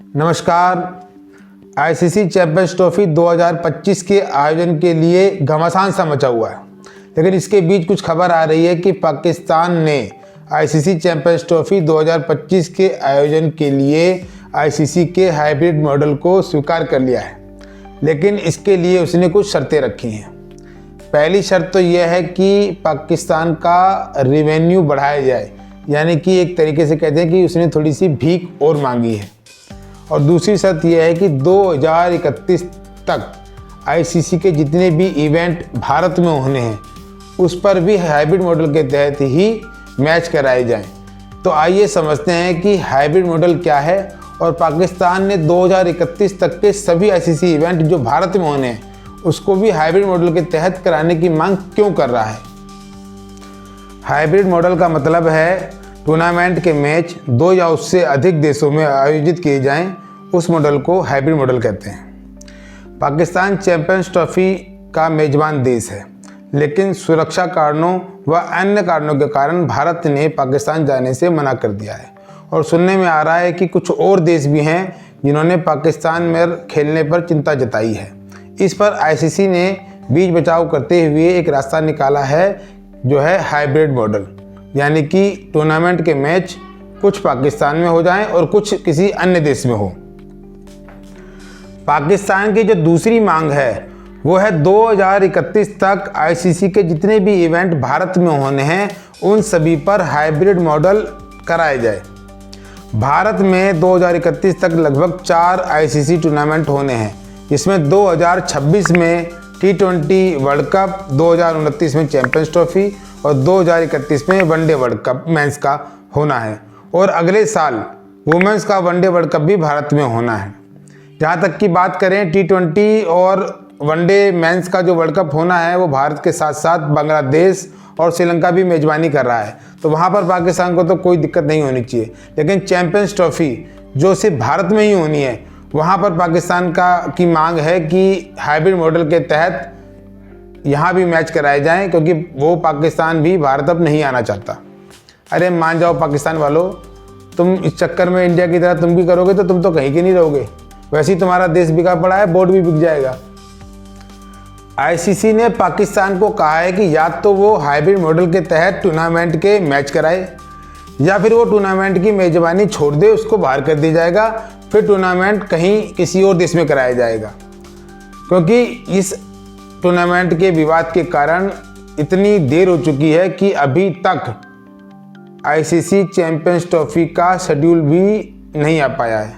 नमस्कार। ICC champions trophy 2025 के आयोजन के लिए घमासान सा मचा हुआ है, लेकिन इसके बीच कुछ खबर आ रही है कि पाकिस्तान ने आईसीसी चैंपियंस ट्रॉफी 2025 के आयोजन के लिए आईसीसी के हाइब्रिड मॉडल को स्वीकार कर लिया है, लेकिन इसके लिए उसने कुछ शर्तें रखी हैं। पहली शर्त तो यह है कि पाकिस्तान का रेवेन्यू बढ़ाया जाए, यानी कि एक तरीके से कहते हैं कि उसने थोड़ी सी भीख और मांगी है। और दूसरी शर्त यह है कि 2031 तक आईसीसी के जितने भी इवेंट भारत में होने हैं उस पर भी हाइब्रिड मॉडल के तहत ही मैच कराए जाएं। तो आइए समझते हैं कि हाइब्रिड मॉडल क्या है और पाकिस्तान ने 2031 तक के सभी आईसीसी इवेंट जो भारत में होने हैं उसको भी हाइब्रिड मॉडल के तहत कराने की मांग क्यों कर रहा है। हाइब्रिड मॉडल का मतलब है टूर्नामेंट के मैच 2 या उससे अधिक देशों में आयोजित किए जाएं, उस मॉडल को हाइब्रिड मॉडल कहते हैं। पाकिस्तान चैंपियंस ट्रॉफी का मेजबान देश है, लेकिन सुरक्षा कारणों व अन्य कारणों के कारण भारत ने पाकिस्तान जाने से मना कर दिया है। और सुनने में आ रहा है कि कुछ और देश भी हैं जिन्होंने पाकिस्तान में खेलने पर चिंता जताई है। इस पर आईसीसी ने बीच बचाव करते हुए एक रास्ता निकाला है, जो है हाइब्रिड मॉडल, यानी कि टूर्नामेंट के मैच कुछ पाकिस्तान में हो जाएं और कुछ किसी अन्य देश में हो। पाकिस्तान की जो दूसरी मांग है वो है 2031 तक आईसीसी के जितने भी इवेंट भारत में होने हैं उन सभी पर हाइब्रिड मॉडल कराए जाए। भारत में 2031 तक लगभग 4 आईसीसी टूर्नामेंट होने हैं, जिसमें 2026 में T20 वर्ल्ड कप, 2029 में चैंपियंस ट्रॉफी और 2031 में वनडे वर्ल्ड कप मेंस का होना है। और अगले साल वुमेंस का वनडे वर्ल्ड कप भी भारत में होना है। जहाँ तक की बात करें T20 और वनडे मेंस का जो वर्ल्ड कप होना है वो भारत के साथ साथ बांग्लादेश और श्रीलंका भी मेजबानी कर रहा है, तो वहाँ पर पाकिस्तान को तो कोई दिक्कत नहीं होनी चाहिए। लेकिन चैंपियंस ट्रॉफी जो सिर्फ भारत में ही होनी है, वहाँ पर पाकिस्तान की मांग है कि हाइब्रिड मॉडल के तहत यहाँ भी मैच कराए जाएं, क्योंकि वो पाकिस्तान भी भारत अब नहीं आना चाहता। अरे मान जाओ पाकिस्तान वालों, तुम इस चक्कर में इंडिया की तरह तुम भी करोगे तो तुम तो कहीं के नहीं रहोगे। वैसे ही तुम्हारा देश बिका पड़ा है, बोर्ड भी बिक जाएगा। आईसीसी ने पाकिस्तान को कहा है कि या तो वो हाइब्रिड मॉडल के तहत टूर्नामेंट के मैच कराए, या फिर वो टूर्नामेंट की मेजबानी छोड़ दे, उसको बाहर कर दिया जाएगा, फिर टूर्नामेंट कहीं किसी और देश में कराया जाएगा। क्योंकि इस टूर्नामेंट के विवाद के कारण इतनी देर हो चुकी है कि अभी तक आईसीसी चैंपियंस ट्रॉफी का शेड्यूल भी नहीं आ पाया है।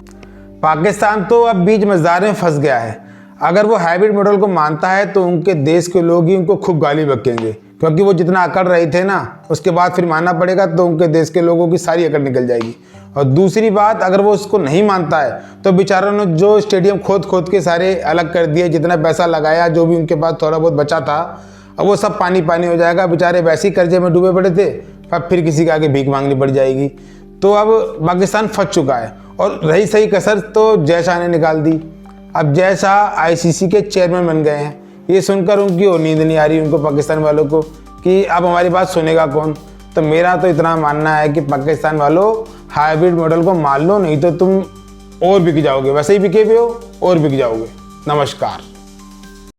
पाकिस्तान तो अब बीच मझधार में फंस गया है। अगर वो हाइब्रिड मॉडल को मानता है तो उनके देश के लोग ही उनको खूब गाली बकेंगे, क्योंकि वो जितना अकड़ रहे थे ना, उसके बाद फिर मानना पड़ेगा तो उनके देश के लोगों की सारी अकड़ निकल जाएगी। और दूसरी बात, अगर वो उसको नहीं मानता है तो बेचारों ने जो स्टेडियम खोद के सारे अलग कर दिए, जितना पैसा लगाया, जो भी उनके पास थोड़ा बहुत बचा था, अब वो सब पानी पानी हो जाएगा। बेचारे वैसे ही कर्जे में डूबे पड़े थे, अब फिर किसी के आगे भीख मांगनी पड़ जाएगी। तो अब पाकिस्तान फंस चुका है। और रही सही कसर तो जय शाह ने निकाल दी। अब जय शाह आईसीसी के चेयरमैन बन गए हैं। ये सुनकर उनकी और नींद नहीं आ रही उनको, पाकिस्तान वालों को, कि अब हमारी बात सुनेगा कौन। तो मेरा तो इतना मानना है कि पाकिस्तान वालों हाइब्रिड मॉडल को मान लो, नहीं तो तुम और बिक जाओगे। वैसे ही बिके भी हो और बिक जाओगे। नमस्कार।